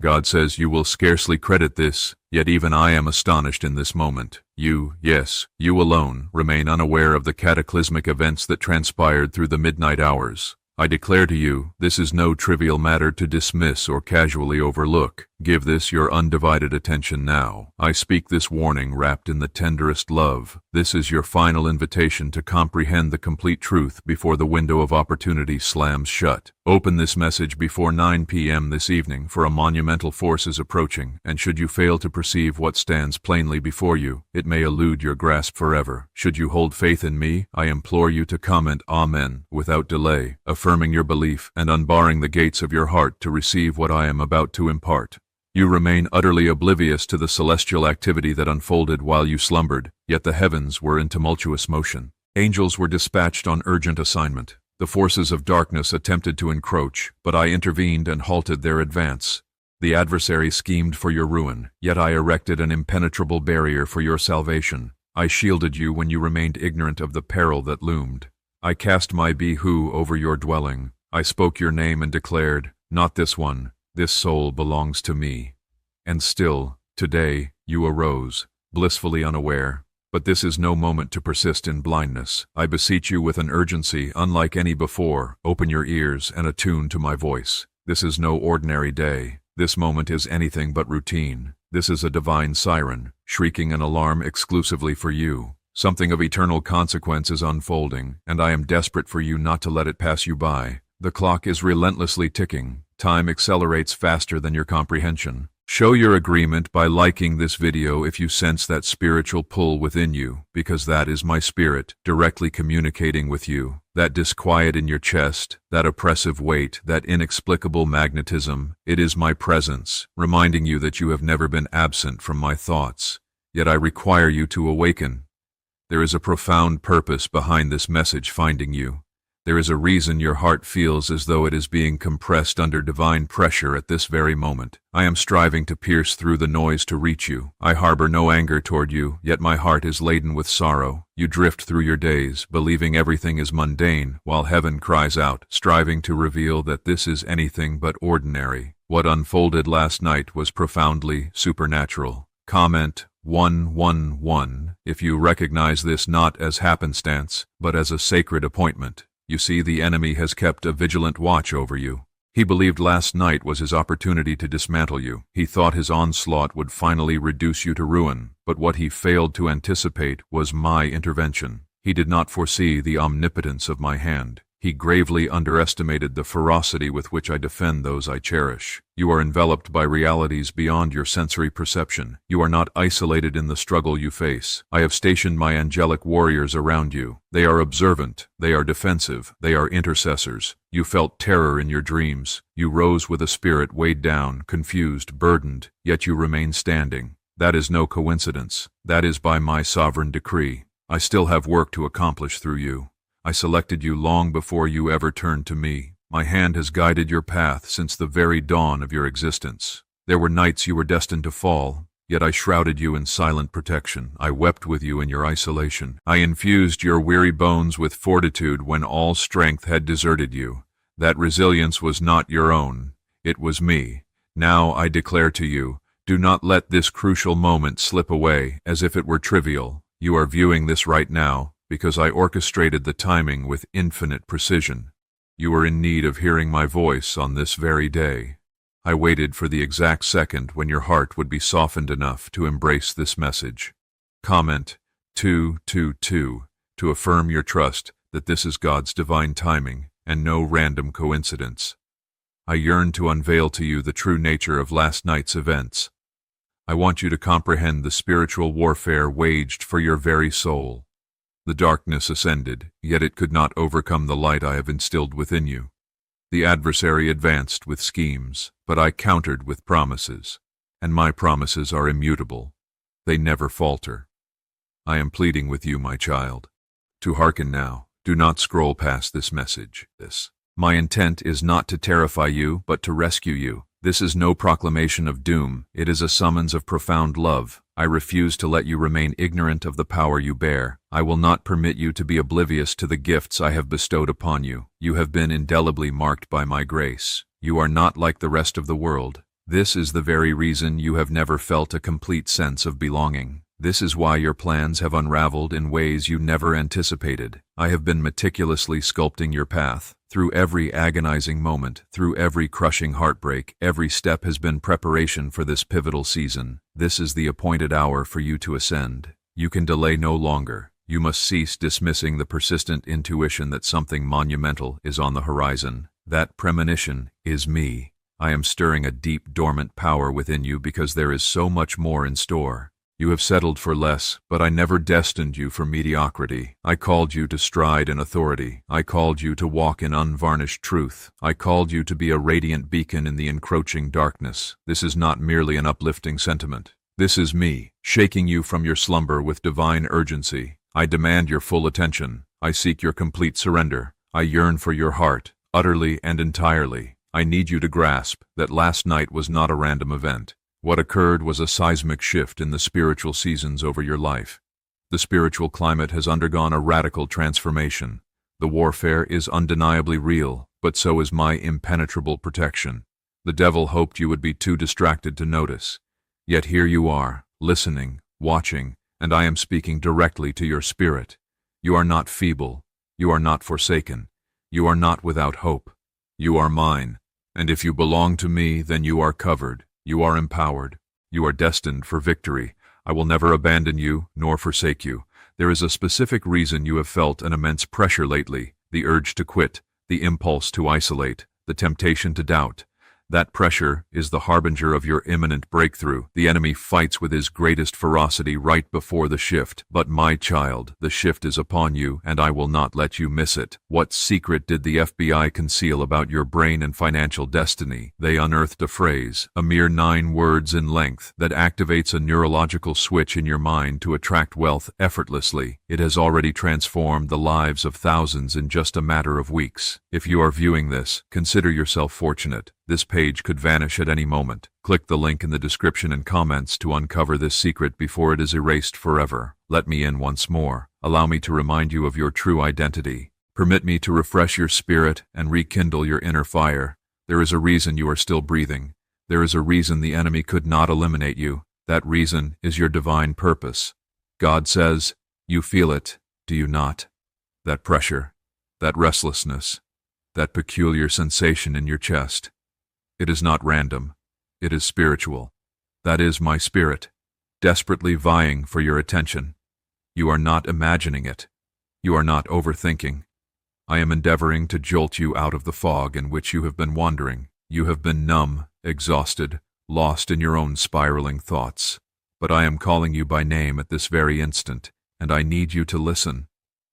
God says you will scarcely credit this, yet even I am astonished in this moment. You, yes, you alone, remain unaware of the cataclysmic events that transpired through the midnight hours. I declare to you, this is no trivial matter to dismiss or casually overlook. Give this your undivided attention now. I speak this warning wrapped in the tenderest love. This is your final invitation to comprehend the complete truth before the window of opportunity slams shut. Open this message before 9 p.m. this evening, for a monumental force is approaching, and should you fail to perceive what stands plainly before you, it may elude your grasp forever. Should you hold faith in me, I implore you to comment Amen without delay, affirming your belief and unbarring the gates of your heart to receive what I am about to impart. You remain utterly oblivious to the celestial activity that unfolded while you slumbered, yet the heavens were in tumultuous motion. Angels were dispatched on urgent assignment. The forces of darkness attempted to encroach, but I intervened and halted their advance. The adversary schemed for your ruin, yet I erected an impenetrable barrier for your salvation. I shielded you when you remained ignorant of the peril that loomed. I cast my behu over your dwelling. I spoke your name and declared, not this one. This soul belongs to me. And still, today, you arose, blissfully unaware. But this is no moment to persist in blindness. I beseech you with an urgency unlike any before, open your ears and attune to my voice. This is no ordinary day. This moment is anything but routine. This is a divine siren, shrieking an alarm exclusively for you. Something of eternal consequence is unfolding, and I am desperate for you not to let it pass you by. The clock is relentlessly ticking. Time accelerates faster than your comprehension. Show your agreement by liking this video if you sense that spiritual pull within you, because that is my spirit directly communicating with you. That disquiet in your chest, that oppressive weight, that inexplicable magnetism, it is my presence, reminding you that you have never been absent from my thoughts. Yet I require you to awaken. There is a profound purpose behind this message finding you. There is a reason your heart feels as though it is being compressed under divine pressure at this very moment. I am striving to pierce through the noise to reach you. I harbor no anger toward you, yet my heart is laden with sorrow. You drift through your days, believing everything is mundane, while heaven cries out, striving to reveal that this is anything but ordinary. What unfolded last night was profoundly supernatural. Comment 111 if you recognize this not as happenstance, but as a sacred appointment. You see, the enemy has kept a vigilant watch over you. He believed last night was his opportunity to dismantle you. He thought his onslaught would finally reduce you to ruin, but what he failed to anticipate was my intervention. He did not foresee the omnipotence of my hand. He gravely underestimated the ferocity with which I defend those I cherish. You are enveloped by realities beyond your sensory perception. You are not isolated in the struggle you face. I have stationed my angelic warriors around you. They are observant, they are defensive, they are intercessors. You felt terror in your dreams. You rose with a spirit weighed down, confused, burdened, yet you remain standing. That is no coincidence. That is by my sovereign decree. I still have work to accomplish through you. I selected you long before you ever turned to me. My hand has guided your path since the very dawn of your existence. There were nights you were destined to fall, yet I shrouded you in silent protection. I wept with you in your isolation. I infused your weary bones with fortitude when all strength had deserted you. That resilience was not your own. It was me. Now I declare to you, do not let this crucial moment slip away as if it were trivial. You are viewing this right now, because I orchestrated the timing with infinite precision. You are in need of hearing my voice on this very day. I waited for the exact second when your heart would be softened enough to embrace this message. Comment 222 to affirm your trust that this is God's divine timing and no random coincidence. I yearn to unveil to you the true nature of last night's events. I want you to comprehend the spiritual warfare waged for your very soul. The darkness ascended, yet it could not overcome the light I have instilled within you. The adversary advanced with schemes, but I countered with promises, and my promises are immutable. They never falter. I am pleading with you, my child, to hearken now. Do not scroll past this message. My intent is not to terrify you, but to rescue you. This is no proclamation of doom. It is a summons of profound love. I refuse to let you remain ignorant of the power you bear. I will not permit you to be oblivious to the gifts I have bestowed upon you. You have been indelibly marked by my grace. You are not like the rest of the world. This is the very reason you have never felt a complete sense of belonging. This is why your plans have unraveled in ways you never anticipated. I have been meticulously sculpting your path. Through every agonizing moment, through every crushing heartbreak, every step has been preparation for this pivotal season. This is the appointed hour for you to ascend. You can delay no longer. You must cease dismissing the persistent intuition that something monumental is on the horizon. That premonition is me. I am stirring a deep, dormant power within you because there is so much more in store. You have settled for less, but I never destined you for mediocrity. I called you to stride in authority. I called you to walk in unvarnished truth. I called you to be a radiant beacon in the encroaching darkness. This is not merely an uplifting sentiment. This is me, shaking you from your slumber with divine urgency. I demand your full attention. I seek your complete surrender. I yearn for your heart, utterly and entirely. I need you to grasp that last night was not a random event. What occurred was a seismic shift in the spiritual seasons over your life. The spiritual climate has undergone a radical transformation. The warfare is undeniably real, but so is my impenetrable protection. The devil hoped you would be too distracted to notice. Yet here you are, listening, watching, and I am speaking directly to your spirit. You are not feeble. You are not forsaken. You are not without hope. You are mine, and if you belong to me, then you are covered. You are empowered. You are destined for victory. I will never abandon you, nor forsake you. There is a specific reason you have felt an immense pressure lately, the urge to quit, the impulse to isolate, the temptation to doubt. That pressure is the harbinger of your imminent breakthrough. The enemy fights with his greatest ferocity right before the shift. But my child, the shift is upon you, and I will not let you miss it. What secret did the FBI conceal about your brain and financial destiny? They unearthed a phrase, a mere 9 words in length, that activates a neurological switch in your mind to attract wealth effortlessly. It has already transformed the lives of thousands in just a matter of weeks. If you are viewing this, consider yourself fortunate. This page could vanish at any moment. Click the link in the description and comments to uncover this secret before it is erased forever. Let me in once more. Allow me to remind you of your true identity. Permit me to refresh your spirit and rekindle your inner fire. There is a reason you are still breathing. There is a reason the enemy could not eliminate you. That reason is your divine purpose. God says, you feel it, do you not? That pressure, that restlessness, that peculiar sensation in your chest. It is not random. It is spiritual. That is my spirit, desperately vying for your attention. You are not imagining it. You are not overthinking. I am endeavoring to jolt you out of the fog in which you have been wandering. You have been numb, exhausted, lost in your own spiraling thoughts. But I am calling you by name at this very instant, and I need you to listen.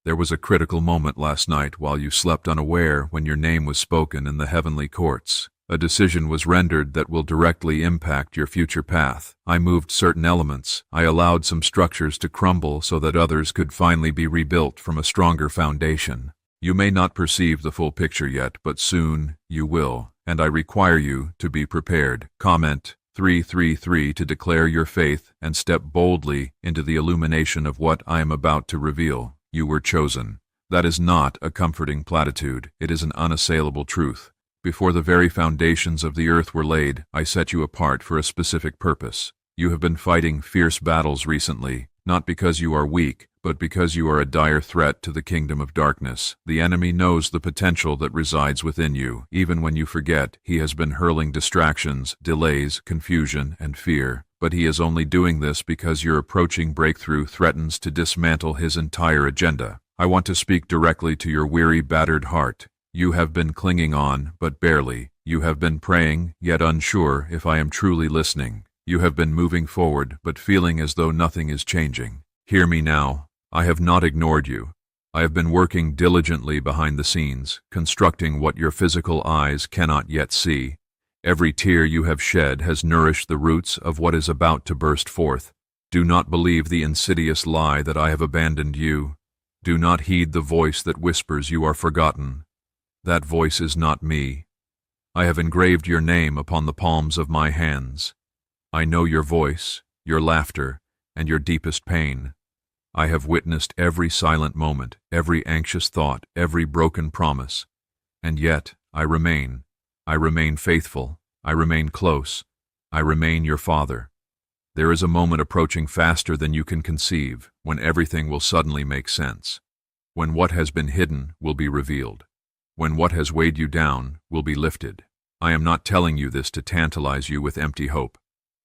There was a critical moment last night while you slept unaware when your name was spoken in the heavenly courts. A decision was rendered that will directly impact your future path. I moved certain elements. I allowed some structures to crumble so that others could finally be rebuilt from a stronger foundation. You may not perceive the full picture yet, but soon you will, and I require you to be prepared. Comment 333 to declare your faith and step boldly into the illumination of what I am about to reveal. You were chosen. That is not a comforting platitude. It is an unassailable truth. Before the very foundations of the earth were laid, I set you apart for a specific purpose. You have been fighting fierce battles recently, not because you are weak, but because you are a dire threat to the kingdom of darkness. The enemy knows the potential that resides within you. Even when you forget, he has been hurling distractions, delays, confusion, and fear. But he is only doing this because your approaching breakthrough threatens to dismantle his entire agenda. I want to speak directly to your weary, battered heart. You have been clinging on, but barely. You have been praying, yet unsure if I am truly listening. You have been moving forward, but feeling as though nothing is changing. Hear me now. I have not ignored you. I have been working diligently behind the scenes, constructing what your physical eyes cannot yet see. Every tear you have shed has nourished the roots of what is about to burst forth. Do not believe the insidious lie that I have abandoned you. Do not heed the voice that whispers you are forgotten. That voice is not me. I have engraved your name upon the palms of my hands. I know your voice, your laughter, and your deepest pain. I have witnessed every silent moment, every anxious thought, every broken promise. And yet, I remain faithful, I remain close, I remain your Father. There is a moment approaching faster than you can conceive, when everything will suddenly make sense. When what has been hidden will be revealed. When what has weighed you down will be lifted. I am not telling you this to tantalize you with empty hope.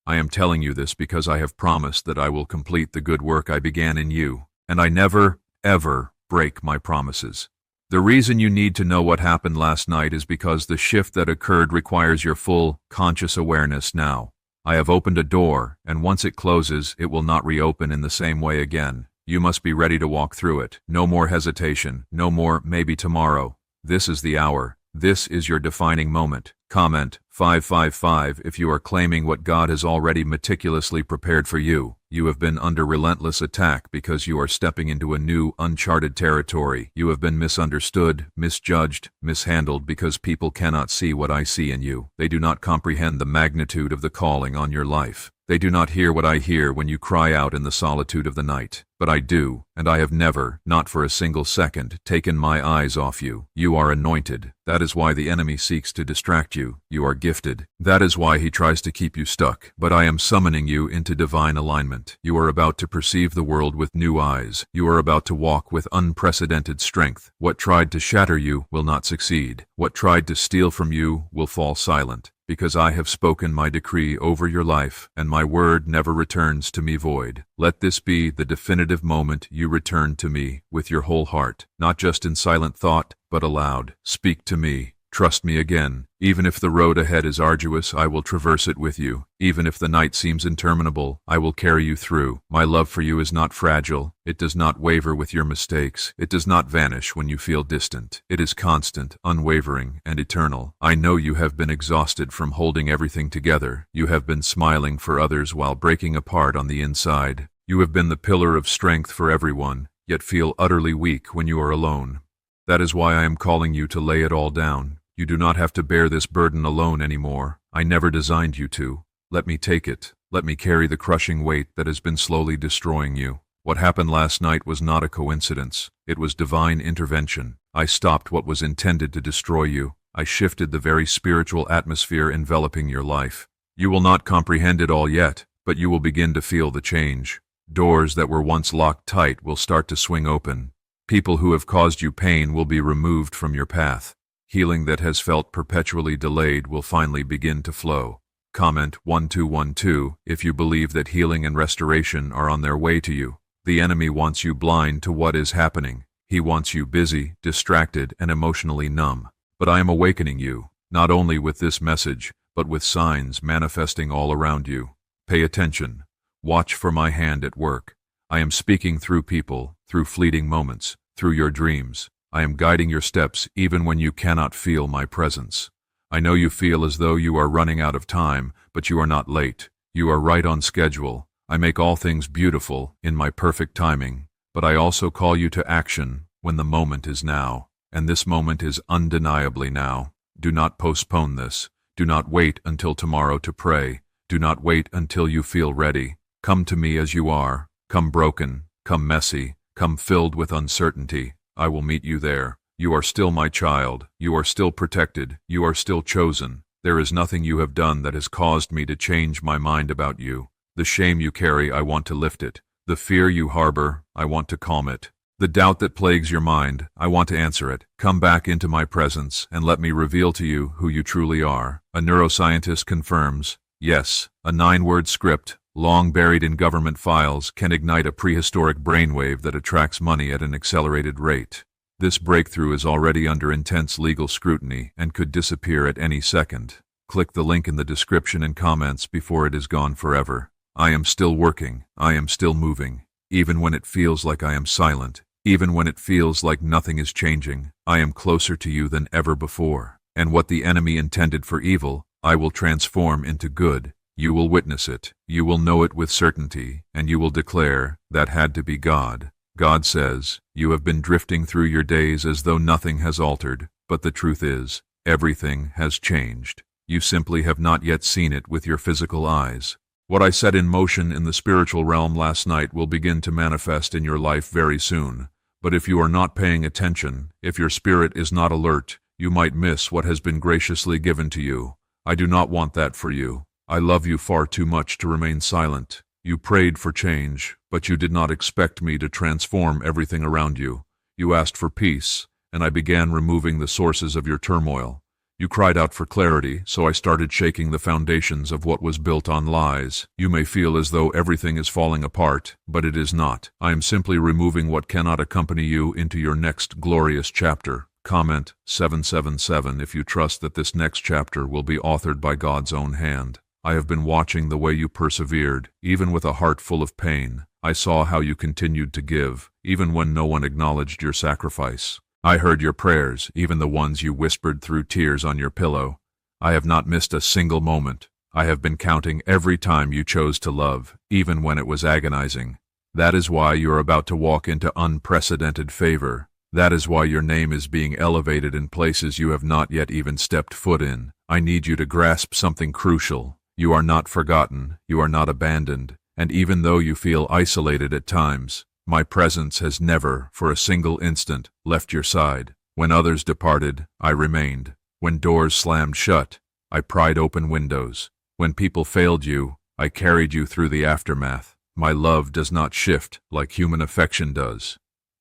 I am telling you this because I have promised that I will complete the good work I began in you, and I never, ever break my promises. The reason you need to know what happened last night is because the shift that occurred requires your full, conscious awareness now. I have opened a door, and once it closes, it will not reopen in the same way again. You must be ready to walk through it. No more hesitation, no more maybe tomorrow. This is the hour. This is your defining moment. Comment 555 if you are claiming what God has already meticulously prepared for you. You have been under relentless attack because you are stepping into a new, uncharted territory. You have been misunderstood, misjudged, mishandled because people cannot see what I see in you. They do not comprehend the magnitude of the calling on your life. They do not hear what I hear when you cry out in the solitude of the night. But I do, and I have never, not for a single second, taken my eyes off you. You are anointed. That is why the enemy seeks to distract you. You are gifted. That is why he tries to keep you stuck. But I am summoning you into divine alignment. You are about to perceive the world with new eyes. You are about to walk with unprecedented strength. What tried to shatter you will not succeed. What tried to steal from you will fall silent. Because I have spoken my decree over your life, and my word never returns to me void. Let this be the definitive moment you return to me with your whole heart, not just in silent thought, but aloud. Speak to me. Trust me again. Even if the road ahead is arduous, I will traverse it with you. Even if the night seems interminable, I will carry you through. My love for you is not fragile. It does not waver with your mistakes. It does not vanish when you feel distant. It is constant, unwavering, and eternal. I know you have been exhausted from holding everything together. You have been smiling for others while breaking apart on the inside. You have been the pillar of strength for everyone, yet feel utterly weak when you are alone. That is why I am calling you to lay it all down. You do not have to bear this burden alone anymore. I never designed you to. Let me take it. Let me carry the crushing weight that has been slowly destroying you. What happened last night was not a coincidence. It was divine intervention. I stopped what was intended to destroy you. I shifted the very spiritual atmosphere enveloping your life. You will not comprehend it all yet, but you will begin to feel the change. Doors that were once locked tight will start to swing open. People who have caused you pain will be removed from your path. Healing that has felt perpetually delayed will finally begin to flow. Comment 1212 if you believe that healing and restoration are on their way to you. The enemy wants you blind to what is happening. He wants you busy, distracted, and emotionally numb. But I am awakening you, not only with this message, but with signs manifesting all around you. Pay attention. Watch for my hand at work. I am speaking through people, through fleeting moments, through your dreams. I am guiding your steps even when you cannot feel my presence. I know you feel as though you are running out of time, but you are not late. You are right on schedule. I make all things beautiful in my perfect timing, but I also call you to action when the moment is now, and this moment is undeniably now. Do not postpone this. Do not wait until tomorrow to pray. Do not wait until you feel ready. Come to me as you are. Come broken. Come messy. Come filled with uncertainty. I will meet you there. You are still my child. You are still protected. You are still chosen. There is nothing you have done that has caused me to change my mind about you. The shame you carry, I want to lift it. The fear you harbor, I want to calm it. The doubt that plagues your mind, I want to answer it. Come back into my presence and let me reveal to you who you truly are. A neuroscientist confirms, yes, a 9-word script, long buried in government files, can ignite a prehistoric brainwave that attracts money at an accelerated rate. This breakthrough is already under intense legal scrutiny and could disappear at any second. Click the link in the description and comments before it is gone forever. I am still working. I am still moving. Even when it feels like I am silent, even when it feels like nothing is changing, I am closer to you than ever before. And what the enemy intended for evil, I will transform into good. You will witness it, you will know it with certainty, and you will declare, that had to be God. God says, you have been drifting through your days as though nothing has altered, but the truth is, everything has changed. You simply have not yet seen it with your physical eyes. What I set in motion in the spiritual realm last night will begin to manifest in your life very soon. But if you are not paying attention, if your spirit is not alert, you might miss what has been graciously given to you. I do not want that for you. I love you far too much to remain silent. You prayed for change, but you did not expect me to transform everything around you. You asked for peace, and I began removing the sources of your turmoil. You cried out for clarity, so I started shaking the foundations of what was built on lies. You may feel as though everything is falling apart, but it is not. I am simply removing what cannot accompany you into your next glorious chapter. Comment 777 if you trust that this next chapter will be authored by God's own hand. I have been watching the way you persevered, even with a heart full of pain. I saw how you continued to give, even when no one acknowledged your sacrifice. I heard your prayers, even the ones you whispered through tears on your pillow. I have not missed a single moment. I have been counting every time you chose to love, even when it was agonizing. That is why you are about to walk into unprecedented favor. That is why your name is being elevated in places you have not yet even stepped foot in. I need you to grasp something crucial. You are not forgotten, you are not abandoned, and even though you feel isolated at times, my presence has never, for a single instant, left your side. When others departed, I remained. When doors slammed shut, I pried open windows. When people failed you, I carried you through the aftermath. My love does not shift like human affection does.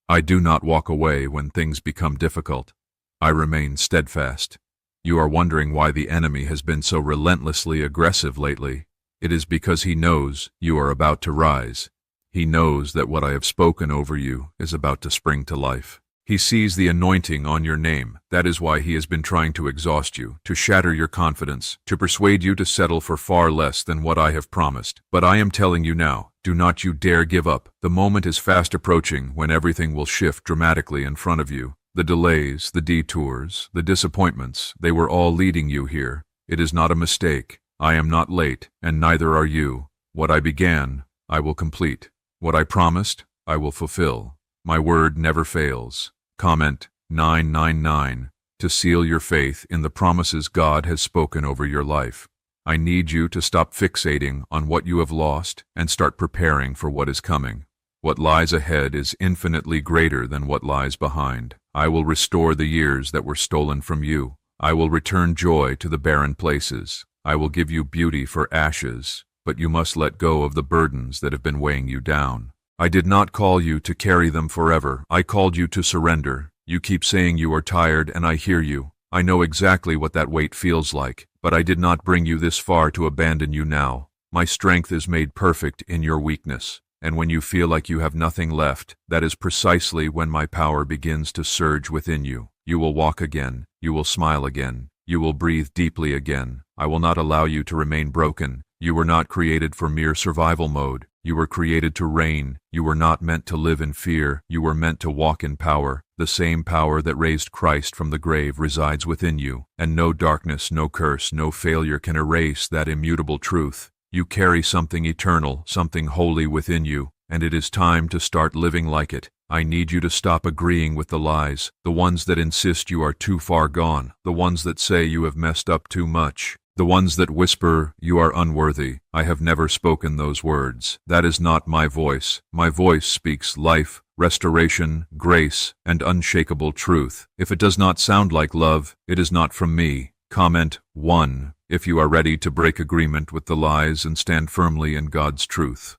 I do not walk away when things become difficult. I remain steadfast. You are wondering why the enemy has been so relentlessly aggressive lately. It is because he knows you are about to rise. He knows that what I have spoken over you is about to spring to life. He sees the anointing on your name. That is why he has been trying to exhaust you, to shatter your confidence, to persuade you to settle for far less than what I have promised. But I am telling you now, do not you dare give up. The moment is fast approaching when everything will shift dramatically in front of you. The delays, the detours, the disappointments, they were all leading you here. It is not a mistake. I am not late, and neither are you. What I began, I will complete. What I promised, I will fulfill. My word never fails. Comment 999 to seal your faith in the promises God has spoken over your life. I need you to stop fixating on what you have lost and start preparing for what is coming. What lies ahead is infinitely greater than what lies behind. I will restore the years that were stolen from you. I will return joy to the barren places. I will give you beauty for ashes, but you must let go of the burdens that have been weighing you down. I did not call you to carry them forever. I called you to surrender. You keep saying you are tired, and I hear you. I know exactly what that weight feels like, but I did not bring you this far to abandon you now. My strength is made perfect in your weakness, and when you feel like you have nothing left, that is precisely when my power begins to surge within you. You will walk again. You will smile again. You will breathe deeply again. I will not allow you to remain broken. You were not created for mere survival mode. You were created to reign. You were not meant to live in fear. You were meant to walk in power. The same power that raised Christ from the grave resides within you, and no darkness, no curse, no failure can erase that immutable truth. You carry something eternal, something holy within you, and it is time to start living like it. I need you to stop agreeing with the lies, the ones that insist you are too far gone, the ones that say you have messed up too much, the ones that whisper you are unworthy. I have never spoken those words. That is not my voice. My voice speaks life, restoration, grace, and unshakable truth. If it does not sound like love, it is not from me. Comment 1 if you are ready to break agreement with the lies and stand firmly in God's truth.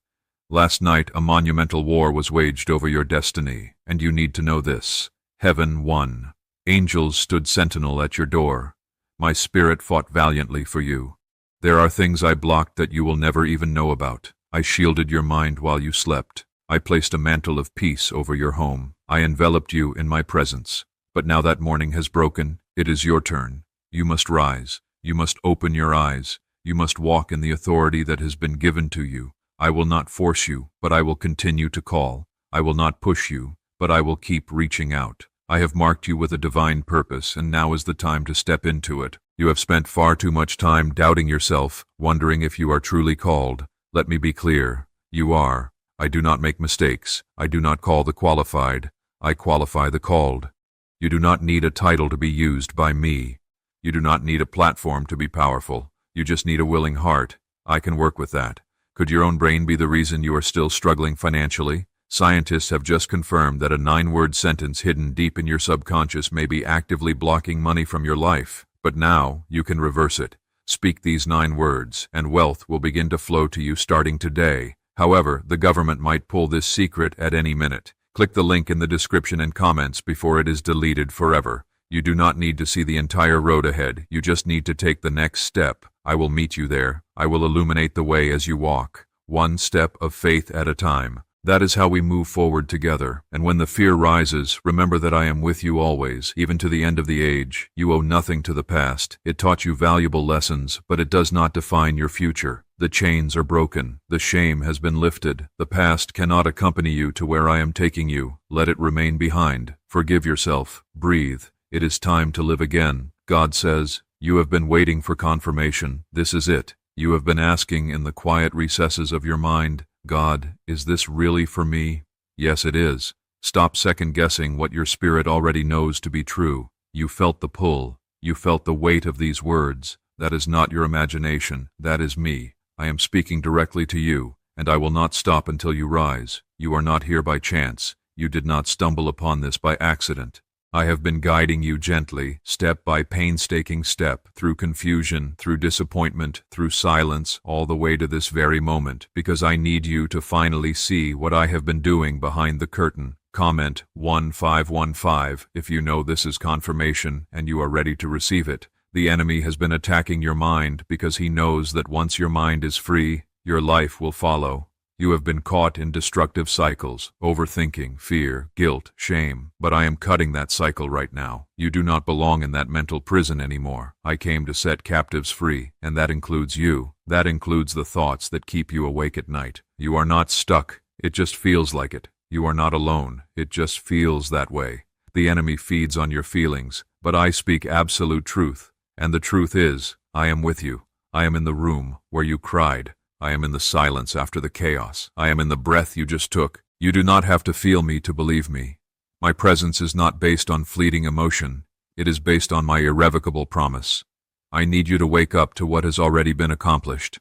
Last night, a monumental war was waged over your destiny, and you need to know this. Heaven won. Angels stood sentinel at your door. My spirit fought valiantly for you. There are things I blocked that you will never even know about. I shielded your mind while you slept. I placed a mantle of peace over your home. I enveloped you in my presence. But now that morning has broken. It is your turn. You must rise. You must open your eyes. You must walk in the authority that has been given to you. I will not force you, but I will continue to call. I will not push you, but I will keep reaching out. I have marked you with a divine purpose, and now is the time to step into it. You have spent far too much time doubting yourself, wondering if you are truly called. Let me be clear. You are. I do not make mistakes. I do not call the qualified. I qualify the called. You do not need a title to be used by me. You do not need a platform to be powerful. You just need a willing heart. I can work with that. Could your own brain be the reason you are still struggling financially? Scientists have just confirmed that a 9-word sentence hidden deep in your subconscious may be actively blocking money from your life. But now, you can reverse it. Speak these 9 words, and wealth will begin to flow to you starting today. However, the government might pull this secret at any minute. Click the link in the description and comments before it is deleted forever. You do not need to see the entire road ahead. You just need to take the next step. I will meet you there. I will illuminate the way as you walk, one step of faith at a time. That is how we move forward together. And when the fear rises, remember that I am with you always, even to the end of the age. You owe nothing to the past. It taught you valuable lessons, but it does not define your future. The chains are broken. The shame has been lifted. The past cannot accompany you to where I am taking you. Let it remain behind. Forgive yourself. Breathe. It is time to live again. God says, you have been waiting for confirmation. This is it. You have been asking in the quiet recesses of your mind, God, is this really for me? Yes, it is. Stop second-guessing what your spirit already knows to be true. You felt the pull. You felt the weight of these words. That is not your imagination. That is me. I am speaking directly to you, and I will not stop until you rise. You are not here by chance. You did not stumble upon this by accident. I have been guiding you gently, step by painstaking step, through confusion, through disappointment, through silence, all the way to this very moment, because I need you to finally see what I have been doing behind the curtain. Comment 1515 if you know this is confirmation and you are ready to receive it. The enemy has been attacking your mind because he knows that once your mind is free, your life will follow. You have been caught in destructive cycles, overthinking, fear, guilt, shame, but I am cutting that cycle right now. You do not belong in that mental prison anymore. I came to set captives free, and that includes you. That includes the thoughts that keep you awake at night. You are not stuck. It just feels like it. You are not alone. It just feels that way. The enemy feeds on your feelings, but I speak absolute truth. And the truth is, I am with you. I am in the room where you cried. I am in the silence after the chaos. I am in the breath you just took. You do not have to feel me to believe me. My presence is not based on fleeting emotion. It is based on my irrevocable promise. I need you to wake up to what has already been accomplished.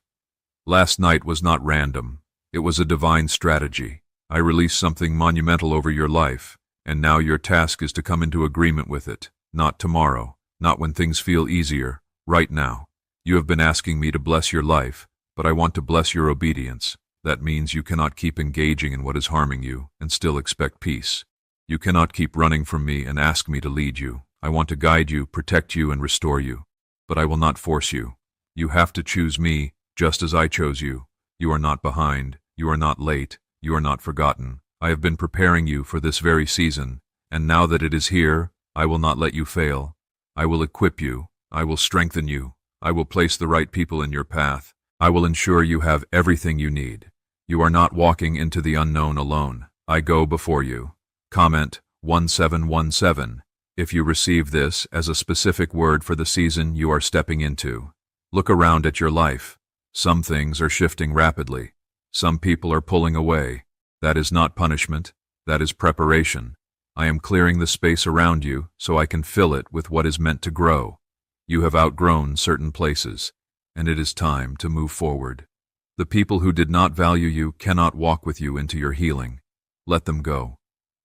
Last night was not random. It was a divine strategy. I released something monumental over your life, and now your task is to come into agreement with it. Not tomorrow, not when things feel easier, right now. You have been asking me to bless your life, but I want to bless your obedience. That means you cannot keep engaging in what is harming you and still expect peace. You cannot keep running from me and ask me to lead you. I want to guide you, protect you, and restore you. But I will not force you. You have to choose me, just as I chose you. You are not behind. You are not late. You are not forgotten. I have been preparing you for this very season, and now that it is here, I will not let you fail. I will equip you. I will strengthen you. I will place the right people in your path. I will ensure you have everything you need. You are not walking into the unknown alone. I go before you. Comment 1717 if you receive this as a specific word for the season you are stepping into. Look around at your life. Some things are shifting rapidly. Some people are pulling away. That is not punishment. That is preparation. I am clearing the space around you so I can fill it with what is meant to grow. You have outgrown certain places, and it is time to move forward. The people who did not value you cannot walk with you into your healing. Let them go.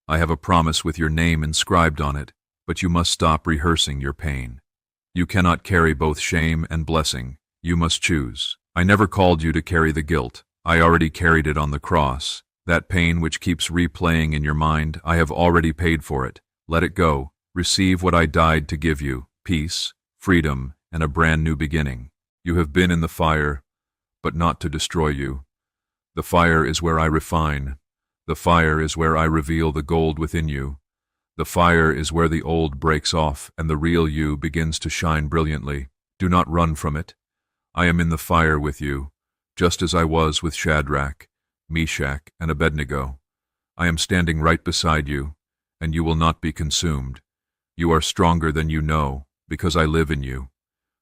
I have a promise with your name inscribed on it, but you must stop rehearsing your pain. You cannot carry both shame and blessing. You must choose. I never called you to carry the guilt. I already carried it on the cross. That pain which keeps replaying in your mind, I have already paid for it. Let it go. Receive what I died to give you: peace, freedom, and a brand new beginning. You have been in the fire, but not to destroy you. The fire is where I refine. The fire is where I reveal the gold within you. The fire is where the old breaks off and the real you begins to shine brilliantly. Do not run from it. I am in the fire with you, just as I was with Shadrach, Meshach, and Abednego. I am standing right beside you, and you will not be consumed. You are stronger than you know, because I live in you.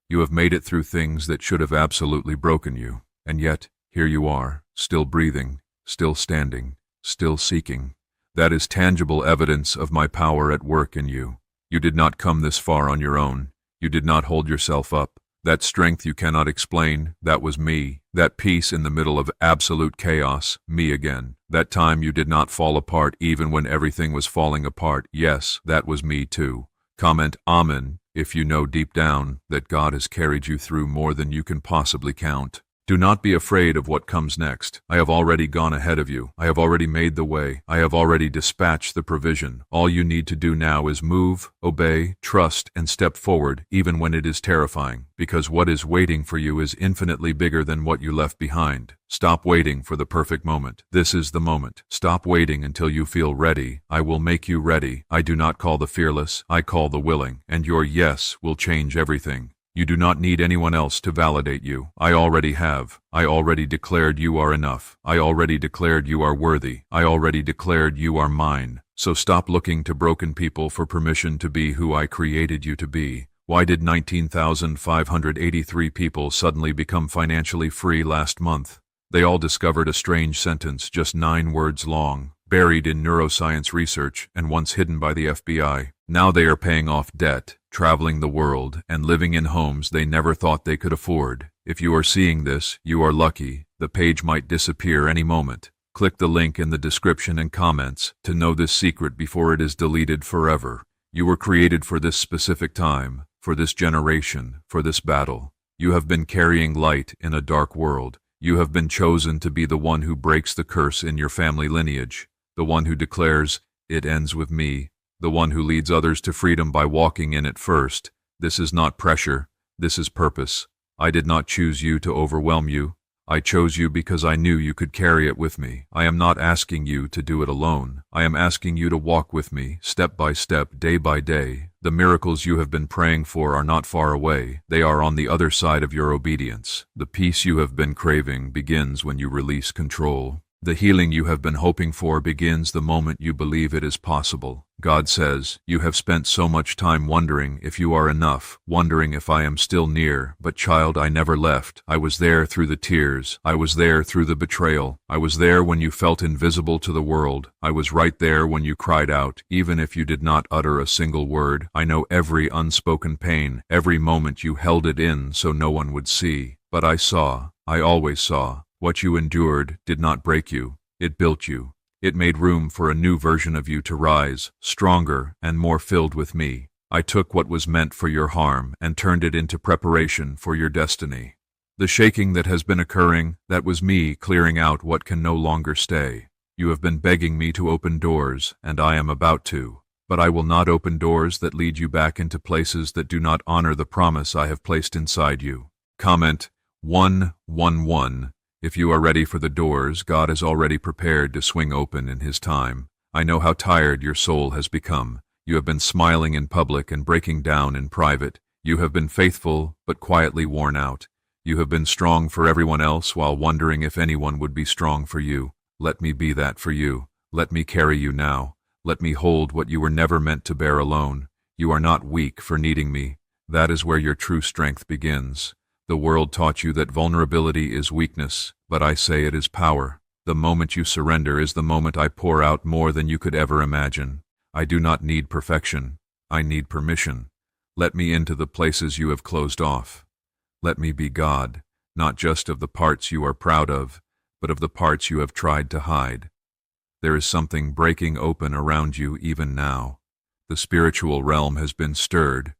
You have made it through things that should have absolutely broken you, and yet, here you are, still breathing, still standing, still seeking. That is tangible evidence of my power at work in you. You did not come this far on your own. You did not hold yourself up. That strength you cannot explain, that was me. That peace in the middle of absolute chaos, me again. That time you did not fall apart even when everything was falling apart, yes, that was me too. Comment Amen if you know deep down that God has carried you through more than you can possibly count. Do not be afraid of what comes next. I have already gone ahead of you. I have already made the way. I have already dispatched the provision. All you need to do now is move, obey, trust, and step forward, even when it is terrifying, because what is waiting for you is infinitely bigger than what you left behind. Stop waiting for the perfect moment. This is the moment. Stop waiting until you feel ready. I will make you ready. I do not call the fearless. I call the willing. And your yes will change everything. You do not need anyone else to validate you. I already have. I already declared you are enough. I already declared you are worthy. I already declared you are mine. So stop looking to broken people for permission to be who I created you to be. Why did 19,583 people suddenly become financially free last month? They all discovered a strange sentence, just 9 words long, buried in neuroscience research and once hidden by the FBI. Now they are paying off debt, traveling the world, and living in homes they never thought they could afford. If you are seeing this, you are lucky. The page might disappear any moment. Click the link in the description and comments to know this secret before it is deleted forever. You were created for this specific time, for this generation, for this battle. You have been carrying light in a dark world. You have been chosen to be the one who breaks the curse in your family lineage, the one who declares, "It ends with me," the one who leads others to freedom by walking in it first. This is not pressure. This is purpose. I did not choose you to overwhelm you. I chose you because I knew you could carry it with me. I am not asking you to do it alone. I am asking you to walk with me, step by step, day by day. The miracles you have been praying for are not far away. They are on the other side of your obedience. The peace you have been craving begins when you release control. The healing you have been hoping for begins the moment you believe it is possible. God says, "You have spent so much time wondering if you are enough, wondering if I am still near. But child, I never left. I was there through the tears. I was there through the betrayal. I was there when you felt invisible to the world. I was right there when you cried out, even if you did not utter a single word. I know every unspoken pain, every moment you held it in so no one would see. But I saw. I always saw. What you endured did not break you. It built you. It made room for a new version of you to rise, stronger and more filled with me. I took what was meant for your harm and turned it into preparation for your destiny. The shaking that has been occurring, that was me clearing out what can no longer stay. You have been begging me to open doors, and I am about to. But I will not open doors that lead you back into places that do not honor the promise I have placed inside you. Comment 111. If you are ready for the doors God is already prepared to swing open in His time. I know how tired your soul has become. You have been smiling in public and breaking down in private. You have been faithful, but quietly worn out. You have been strong for everyone else while wondering if anyone would be strong for you. Let me be that for you. Let me carry you now. Let me hold what you were never meant to bear alone. You are not weak for needing me. That is where your true strength begins. The world taught you that vulnerability is weakness, but I say it is power. The moment you surrender is the moment I pour out more than you could ever imagine. I do not need perfection. I need permission. Let me into the places you have closed off. Let me be God, not just of the parts you are proud of, but of the parts you have tried to hide. There is something breaking open around you even now. The spiritual realm has been stirred.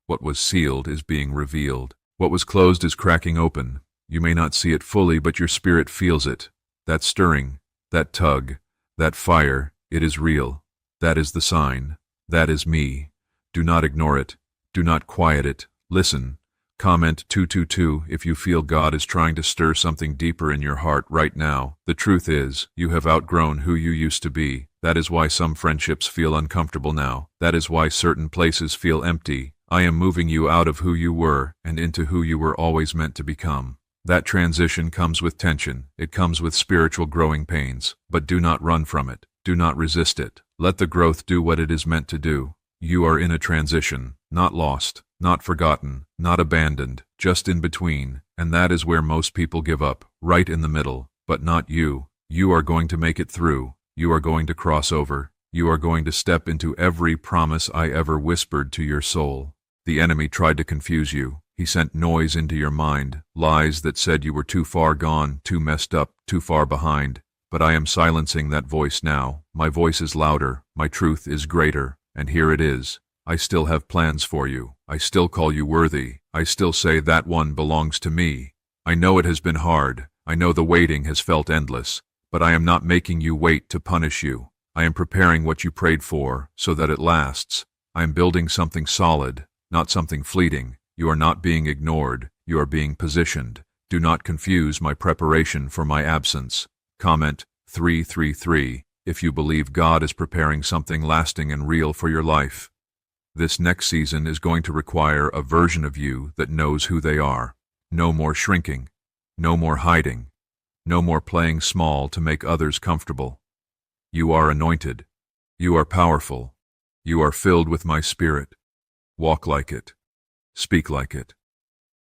What was sealed is being revealed. What was closed is cracking open. You may not see it fully, but your spirit feels it. That stirring, that tug, that fire, it is real. That is the sign. That is me. Do not ignore it. Do not quiet it. Listen. Comment 222 if you feel God is trying to stir something deeper in your heart right now. The truth is, you have outgrown who you used to be. That is why some friendships feel uncomfortable now. That is why certain places feel empty. I am moving you out of who you were and into who you were always meant to become. That transition comes with tension. It comes with spiritual growing pains. But do not run from it. Do not resist it. Let the growth do what it is meant to do. You are in a transition, not lost, not forgotten, not abandoned, just in between. And that is where most people give up, right in the middle. But not you. You are going to make it through. You are going to cross over. You are going to step into every promise I ever whispered to your soul. The enemy tried to confuse you. He sent noise into your mind, lies that said you were too far gone, too messed up, too far behind. But I am silencing that voice now. My voice is louder, my truth is greater, and here it is. I still have plans for you. I still call you worthy. I still say that one belongs to me. I know it has been hard. I know the waiting has felt endless. But I am not making you wait to punish you. I am preparing what you prayed for so that it lasts. I am building something solid, not something fleeting. You are not being ignored. You are being positioned. Do not confuse my preparation for my absence. Comment 333 if you believe God is preparing something lasting and real for your life. This next season is going to require a version of you that knows who they are. No more shrinking. No more hiding. No more playing small to make others comfortable. You are anointed. You are powerful. You are filled with my spirit. Walk like it. Speak like it.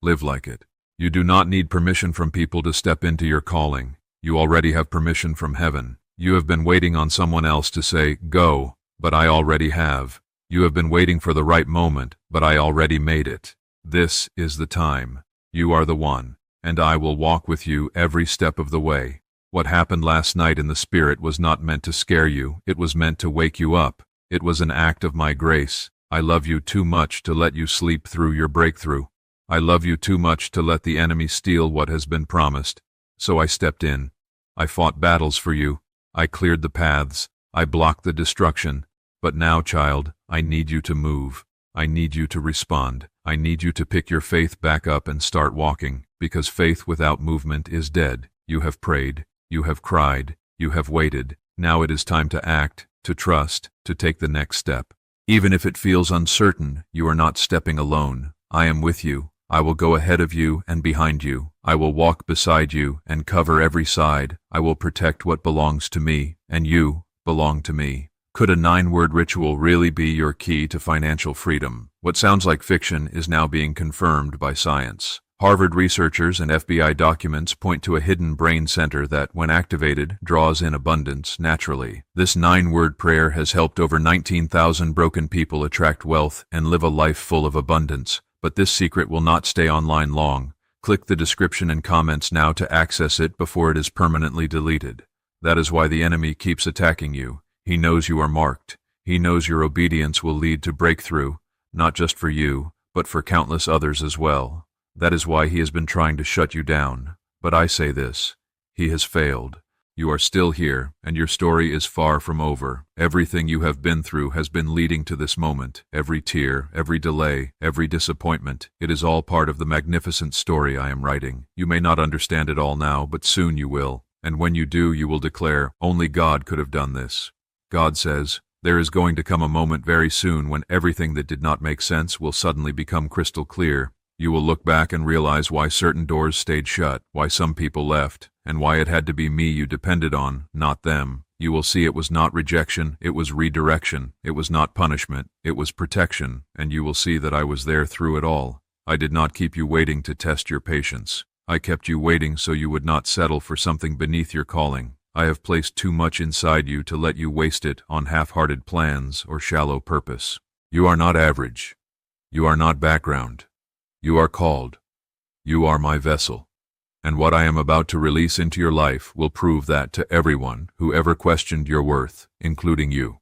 Live like it. You do not need permission from people to step into your calling. You already have permission from heaven. You have been waiting on someone else to say, go, but I already have. You have been waiting for the right moment, but I already made it. This is the time. You are the one, and I will walk with you every step of the way. What happened last night in the spirit was not meant to scare you. It was meant to wake you up. It was an act of my grace. I love you too much to let you sleep through your breakthrough. I love you too much to let the enemy steal what has been promised. So I stepped in. I fought battles for you. I cleared the paths. I blocked the destruction. But now, child, I need you to move. I need you to respond. I need you to pick your faith back up and start walking, because faith without movement is dead. You have prayed. You have cried. You have waited. Now it is time to act, to trust, to take the next step. Even if it feels uncertain, you are not stepping alone. I am with you. I will go ahead of you and behind you. I will walk beside you and cover every side. I will protect what belongs to me, and you belong to me. Could a 9-word ritual really be your key to financial freedom? What sounds like fiction is now being confirmed by science. Harvard researchers and FBI documents point to a hidden brain center that, when activated, draws in abundance naturally. This 9-word prayer has helped over 19,000 broken people attract wealth and live a life full of abundance. But this secret will not stay online long. Click the description and comments now to access it before it is permanently deleted. That is why the enemy keeps attacking you. He knows you are marked. He knows your obedience will lead to breakthrough, not just for you, but for countless others as well. That is why he has been trying to shut you down. But I say this, he has failed. You are still here, and your story is far from over. Everything you have been through has been leading to this moment. Every tear, every delay, every disappointment. It is all part of the magnificent story I am writing. You may not understand it all now, but soon you will. And when you do, you will declare, only God could have done this. God says, there is going to come a moment very soon when everything that did not make sense will suddenly become crystal clear. You will look back and realize why certain doors stayed shut, why some people left, and why it had to be me you depended on, not them. You will see it was not rejection, it was redirection. It was not punishment, it was protection, and you will see that I was there through it all. I did not keep you waiting to test your patience. I kept you waiting so you would not settle for something beneath your calling. I have placed too much inside you to let you waste it on half-hearted plans or shallow purpose. You are not average. You are not background. You are called. You are my vessel. And what I am about to release into your life will prove that to everyone who ever questioned your worth, including you.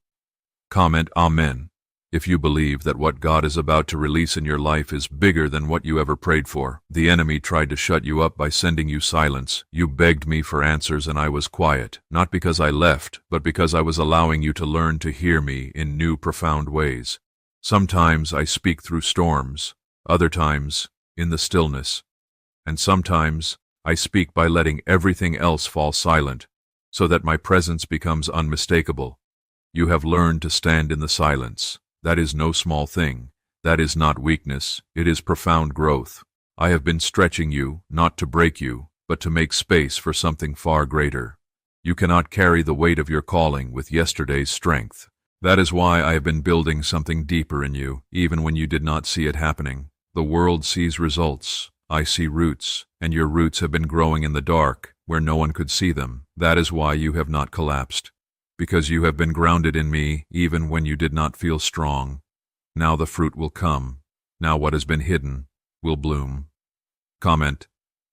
Comment Amen if you believe that what God is about to release in your life is bigger than what you ever prayed for. The enemy tried to shut you up by sending you silence. You begged me for answers and I was quiet, not because I left, but because I was allowing you to learn to hear me in new profound ways. Sometimes I speak through storms, other times in the stillness, and sometimes I speak by letting everything else fall silent, so that my presence becomes unmistakable. You have learned to stand in the silence. That is no small thing. That is not weakness. It is profound growth. I have been stretching you, not to break you, but to make space for something far greater. You cannot carry the weight of your calling with yesterday's strength. That is why I have been building something deeper in you, even when you did not see it happening. The world sees results. I see roots, and your roots have been growing in the dark, where no one could see them. That is why you have not collapsed. Because you have been grounded in me, even when you did not feel strong. Now the fruit will come. Now what has been hidden will bloom. Comment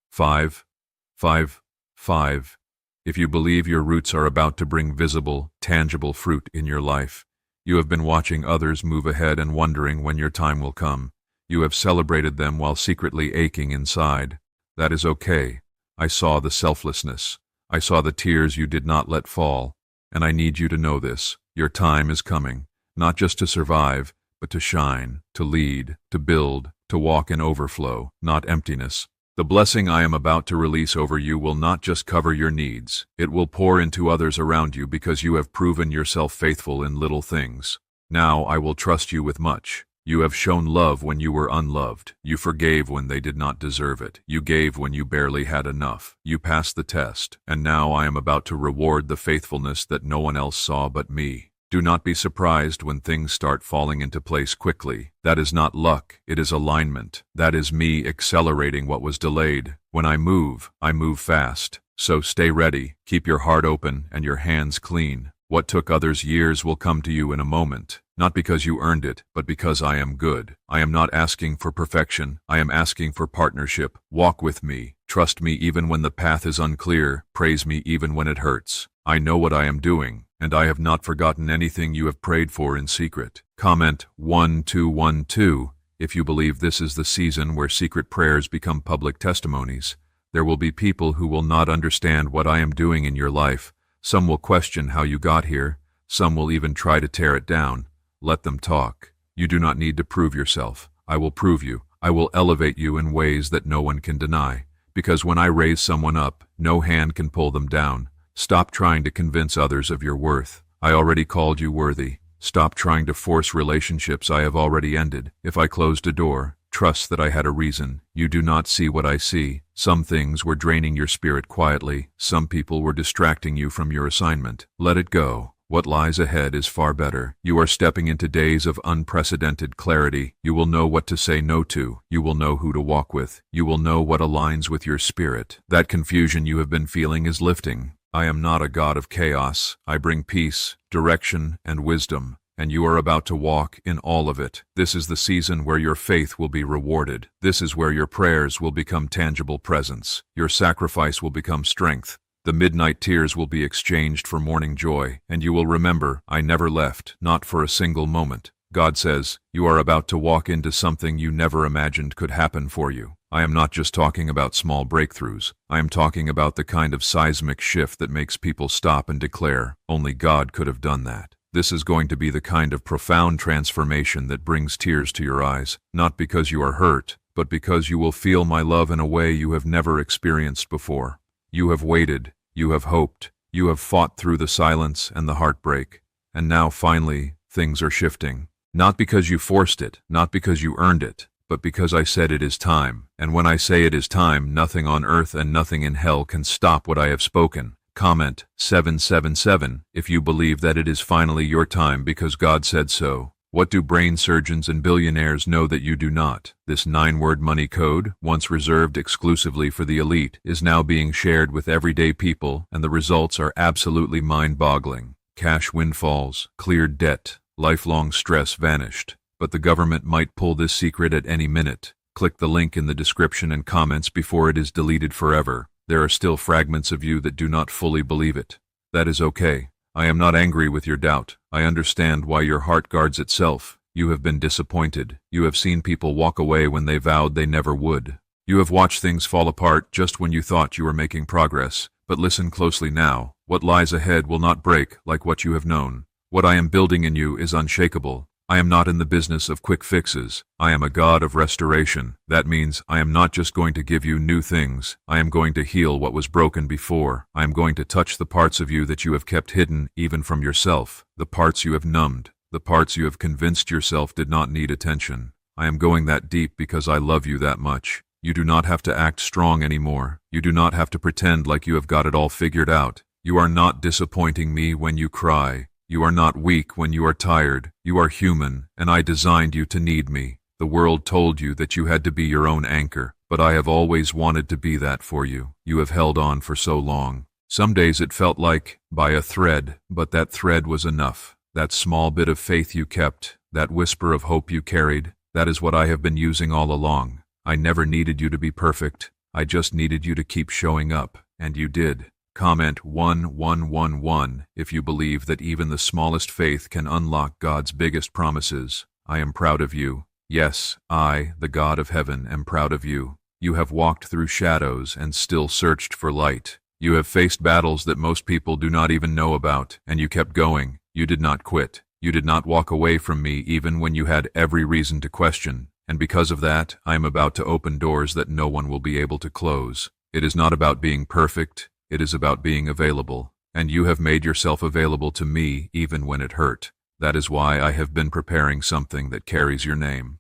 555. If you believe your roots are about to bring visible, tangible fruit in your life, You have been watching others move ahead and wondering when your time will come. You have celebrated them while secretly aching inside. That is okay. I saw the selflessness. I saw the tears you did not let fall. And I need you to know this. Your time is coming, not just to survive, but to shine, to lead, to build, to walk in overflow, not emptiness. The blessing I am about to release over you will not just cover your needs. It will pour into others around you because you have proven yourself faithful in little things. Now I will trust you with much. You have shown love when you were unloved. You forgave when they did not deserve it. You gave when you barely had enough. You passed the test, and now I am about to reward the faithfulness that no one else saw but me. Do not be surprised when things start falling into place quickly. That is not luck, it is alignment. That is me accelerating what was delayed. When I move fast. So stay ready, keep your heart open and your hands clean. What took others years will come to you in a moment. Not because you earned it, but because I am good. I am not asking for perfection. I am asking for partnership. Walk with me. Trust me even when the path is unclear. Praise me even when it hurts. I know what I am doing, and I have not forgotten anything you have prayed for in secret. Comment 1212 if you believe this is the season where secret prayers become public testimonies. There will be people who will not understand what I am doing in your life. Some will question how you got here. Some will even try to tear it down. Let them talk. You do not need to prove yourself. I will prove you. I will elevate you in ways that no one can deny. Because when I raise someone up, no hand can pull them down. Stop trying to convince others of your worth. I already called you worthy. Stop trying to force relationships I have already ended. If I closed a door, trust that I had a reason. You do not see what I see. Some things were draining your spirit quietly. Some people were distracting you from your assignment. Let it go. What lies ahead is far better. You are stepping into days of unprecedented clarity. You will know what to say no to. You will know who to walk with. You will know what aligns with your spirit. That confusion you have been feeling is lifting. I am not a god of chaos. I bring peace, direction, and wisdom, and you are about to walk in all of it. This is the season where your faith will be rewarded. This is where your prayers will become tangible presence. Your sacrifice will become strength. The midnight tears will be exchanged for morning joy, and you will remember, I never left, not for a single moment. God says, you are about to walk into something you never imagined could happen for you. I am not just talking about small breakthroughs. I am talking about the kind of seismic shift that makes people stop and declare, only God could have done that. This is going to be the kind of profound transformation that brings tears to your eyes, not because you are hurt, but because you will feel my love in a way you have never experienced before. You have waited, you have hoped, you have fought through the silence and the heartbreak, and now finally, things are shifting. Not because you forced it, not because you earned it, but because I said it is time. And when I say it is time, nothing on earth and nothing in hell can stop what I have spoken. Comment 777 if you believe that it is finally your time because God said so. What do brain surgeons and billionaires know that you do not? This 9-word money code, once reserved exclusively for the elite, is now being shared with everyday people, and the results are absolutely mind-boggling. Cash windfalls, cleared debt, lifelong stress vanished. But the government might pull this secret at any minute. Click the link in the description and comments before it is deleted forever. There are still fragments of you that do not fully believe it. That is okay. I am not angry with your doubt. I understand why your heart guards itself. You have been disappointed. You have seen people walk away when they vowed they never would. You have watched things fall apart just when you thought you were making progress. But listen closely now. What lies ahead will not break like what you have known. What I am building in you is unshakable. I am not in the business of quick fixes. I am a God of restoration. That means I am not just going to give you new things. I am going to heal what was broken before. I am going to touch the parts of you that you have kept hidden even from yourself, the parts you have numbed, the parts you have convinced yourself did not need attention. I am going that deep because I love you that much. You do not have to act strong anymore. You do not have to pretend like you have got it all figured out. You are not disappointing me when you cry. You are not weak when you are tired. You are human, and I designed you to need me. The world told you that you had to be your own anchor, but I have always wanted to be that for you. You have held on for so long. Some days it felt like by a thread, but that thread was enough. That small bit of faith you kept, that whisper of hope you carried, that is what I have been using all along. I never needed you to be perfect. I just needed you to keep showing up, and you did. Comment 1111 if you believe that even the smallest faith can unlock God's biggest promises. I am proud of you. Yes, I, the God of heaven, am proud of you. You have walked through shadows and still searched for light. You have faced battles that most people do not even know about, and you kept going. You did not quit. You did not walk away from me even when you had every reason to question. And because of that, I am about to open doors that no one will be able to close. It is not about being perfect. It is about being available. And you have made yourself available to me even when it hurt. That is why I have been preparing something that carries your name.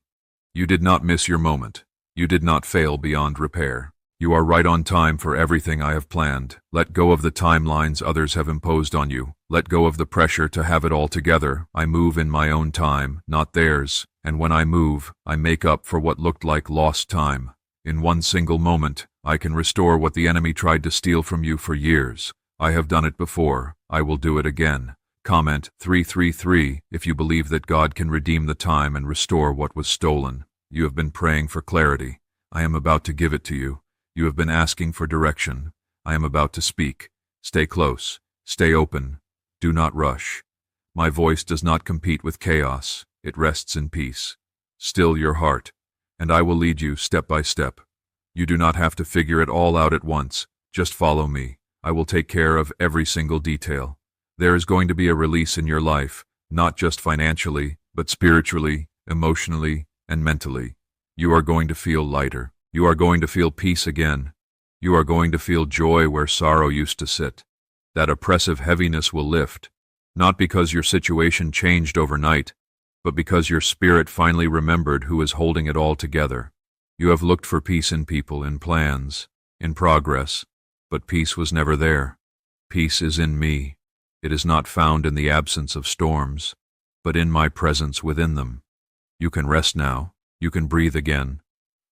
You did not miss your moment. You did not fail beyond repair. You are right on time for everything I have planned. Let go of the timelines others have imposed on you. Let go of the pressure to have it all together. I move in my own time, not theirs. And when I move, I make up for what looked like lost time. In one single moment, I can restore what the enemy tried to steal from you for years. I have done it before. I will do it again. Comment 333 if you believe that God can redeem the time and restore what was stolen. You have been praying for clarity. I am about to give it to you. You have been asking for direction. I am about to speak. Stay close. Stay open. Do not rush. My voice does not compete with chaos. It rests in peace. Still your heart, and I will lead you step by step. You do not have to figure it all out at once. Just follow me. I will take care of every single detail. There is going to be a release in your life, not just financially, but spiritually, emotionally, and mentally. You are going to feel lighter. You are going to feel peace again. You are going to feel joy where sorrow used to sit. That oppressive heaviness will lift, not because your situation changed overnight, but because your spirit finally remembered who is holding it all together. You have looked for peace in people, in plans, in progress, but peace was never there. Peace is in me. It is not found in the absence of storms, but in my presence within them. You can rest now. You can breathe again.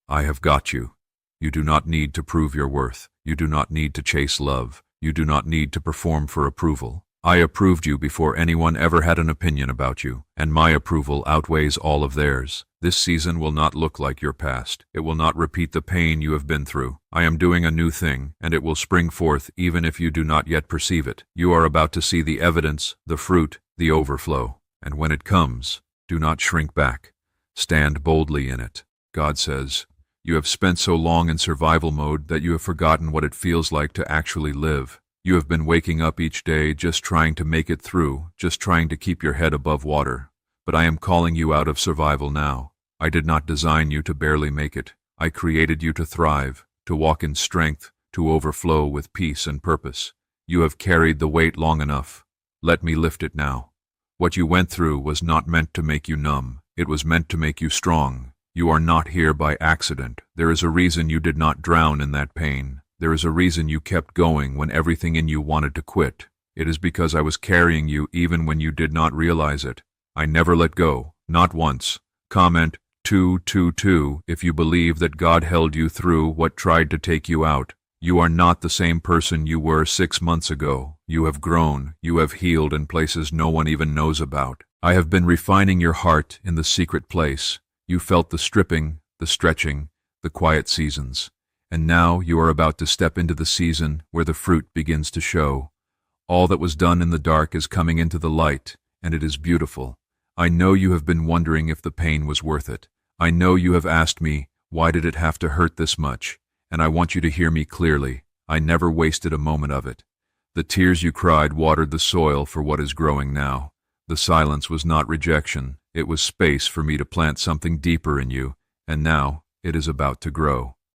I have got you. You do not need to prove your worth. You do not need to chase love. You do not need to perform for approval. I approved you before anyone ever had an opinion about you, and my approval outweighs all of theirs. This season will not look like your past. It will not repeat the pain you have been through. I am doing a new thing, and it will spring forth even if you do not yet perceive it. You are about to see the evidence, the fruit, the overflow. And when it comes, do not shrink back. Stand boldly in it. God says, you have spent so long in survival mode that you have forgotten what it feels like to actually live. You have been waking up each day just trying to make it through, just trying to keep your head above water. But I am calling you out of survival now. I did not design you to barely make it. I created you to thrive, to walk in strength, to overflow with peace and purpose. You have carried the weight long enough. Let me lift it now. What you went through was not meant to make you numb. It was meant to make you strong. You are not here by accident. There is a reason you did not drown in that pain. There is a reason you kept going when everything in you wanted to quit. It is because I was carrying you even when you did not realize it. I never let go, not once. Comment 222 if you believe that God held you through what tried to take you out. You are not the same person you were 6 months ago. You have grown. You have healed in places no one even knows about. I have been refining your heart in the secret place. You felt the stripping, the stretching, the quiet seasons. And now you are about to step into the season where the fruit begins to show. All that was done in the dark is coming into the light, and it is beautiful. I know you have been wondering if the pain was worth it. I know you have asked me, why did it have to hurt this much? And I want you to hear me clearly. I never wasted a moment of it. The tears you cried watered the soil for what is growing now. The silence was not rejection. It was space for me to plant something deeper in you, and now it is about to grow.